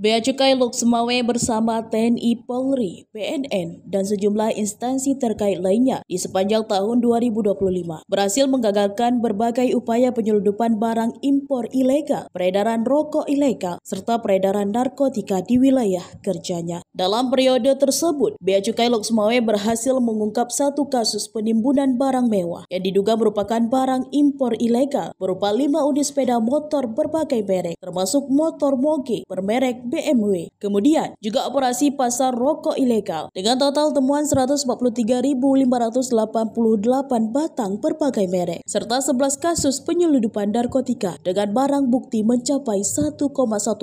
Bea Cukai Loksmawe bersama TNI, Polri, BNN, dan sejumlah instansi terkait lainnya di sepanjang tahun 2025 berhasil menggagalkan berbagai upaya penyelundupan barang impor ilegal, peredaran rokok ilegal, serta peredaran narkotika di wilayah kerjanya. Dalam periode tersebut, Bea Cukai Loksmawe berhasil mengungkap satu kasus penimbunan barang mewah yang diduga merupakan barang impor ilegal berupa 5 unit sepeda motor berbagai merek, termasuk motor moge bermerek BMW. Kemudian juga operasi pasar rokok ilegal dengan total temuan 143.588 batang berbagai merek serta 11 kasus penyelundupan narkotika dengan barang bukti mencapai 1,1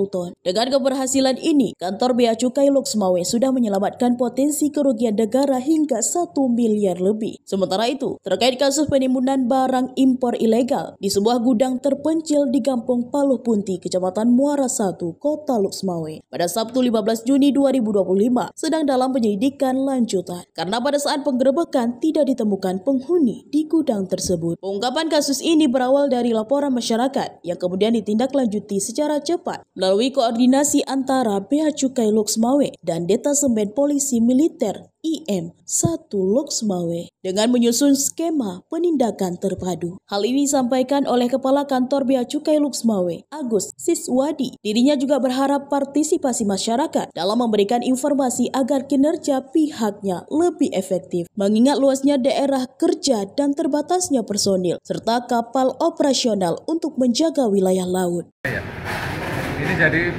ton. Dengan keberhasilan ini, kantor Bea Cukai Loksmawe sudah menyelamatkan potensi kerugian negara hingga 1 miliar lebih. Sementara itu, terkait kasus penimbunan barang impor ilegal di sebuah gudang terpencil di Kampung Paluh Punti, Kecamatan Muara 1, Kota Loksmawe pada Sabtu 15 Juni 2025 sedang dalam penyelidikan lanjutan karena pada saat penggerebekan tidak ditemukan penghuni di gudang tersebut. Pengungkapan kasus ini berawal dari laporan masyarakat yang kemudian ditindaklanjuti secara cepat melalui koordinasi antara Bea Cukai Loksmawe dan Detasemen Polisi Militer IM1 Loksmawe dengan menyusun skema penindakan terpadu. Hal ini disampaikan oleh Kepala Kantor Bea Cukai Loksmawe, Agus Siswadi. Dirinya juga berharap partisipasi masyarakat dalam memberikan informasi agar kinerja pihaknya lebih efektif, mengingat luasnya daerah kerja dan terbatasnya personil, serta kapal operasional untuk menjaga wilayah laut. Ini jadi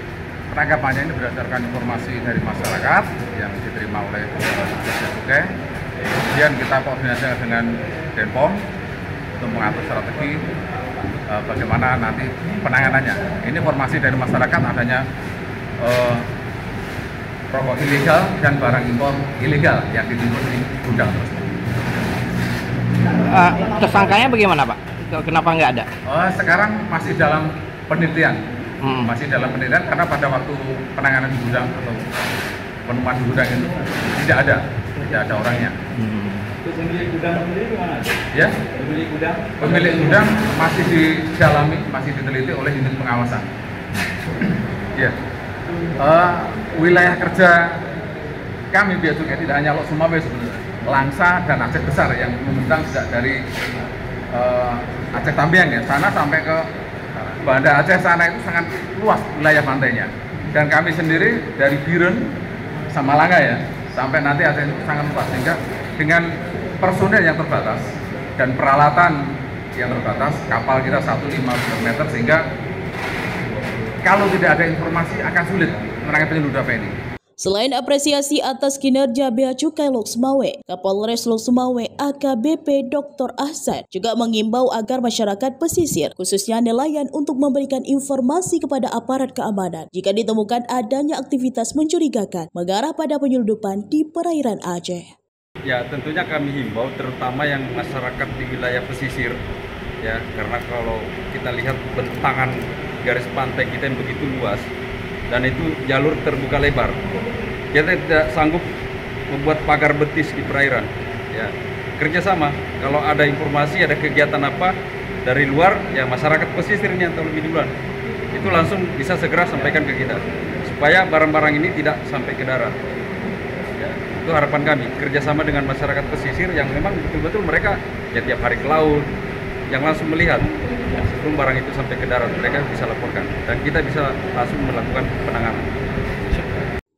penangkapannya ini berdasarkan informasi dari masyarakat yang diterima oleh Bea Cukai. Kemudian kita koordinasi dengan Denpom untuk mengatur strategi bagaimana nanti penanganannya. Ini informasi dari masyarakat adanya rokok ilegal dan barang impor ilegal yang ditimbun di gudang tersebut. Tersangkanya bagaimana, Pak? Kenapa nggak ada? Sekarang masih dalam penelitian. Masih dalam penelitian karena pada waktu penanganan di gudang atau penemuan di gudang itu tidak ada orangnya. Pemilik gudang sendiri gimana? Ya? Pemilik gudang masih didalami, masih diteliti oleh unit pengawasan. Ya. Wilayah kerja kami Bea Cukai tidak hanya Loksmawe sebenarnya, Langsa dan Aceh Besar yang membentang sejak dari Aceh Tambiang ya, sana sampai ke Banda Aceh sana itu sangat luas wilayah pantainya. Dan kami sendiri dari Biren sama Langga ya, sampai nanti Aceh itu sangat luas sehingga dengan personel yang terbatas dan peralatan yang terbatas, kapal kita 1,5 meter sehingga kalau tidak ada informasi akan sulit menangani penyelundupan ini. Selain apresiasi atas kinerja Bea Cukai Loksmawe, Kapolres Loksmawe AKBP Dr. Ahsan juga mengimbau agar masyarakat pesisir, khususnya nelayan, untuk memberikan informasi kepada aparat keamanan jika ditemukan adanya aktivitas mencurigakan mengarah pada penyelundupan di perairan Aceh. Ya, tentunya kami himbau terutama yang masyarakat di wilayah pesisir ya, karena kalau kita lihat bentangan garis pantai kita yang begitu luas dan itu jalur terbuka lebar, kita tidak sanggup membuat pagar betis di perairan ya. Kerjasama, kalau ada informasi ada kegiatan apa dari luar ya, masyarakat pesisir ini yang tahu lebih duluan itu langsung bisa segera sampaikan ke kita supaya barang-barang ini tidak sampai ke darat ya. Itu harapan kami, kerjasama dengan masyarakat pesisir yang memang betul-betul mereka ya tiap hari ke laut, yang langsung melihat ya, sebelum barang itu sampai ke darat, mereka bisa laporkan dan kita bisa langsung melakukan penanganan.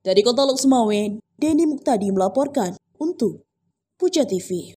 Dari Kota Loksmawe, Denny Muktadi melaporkan untuk Puja TV.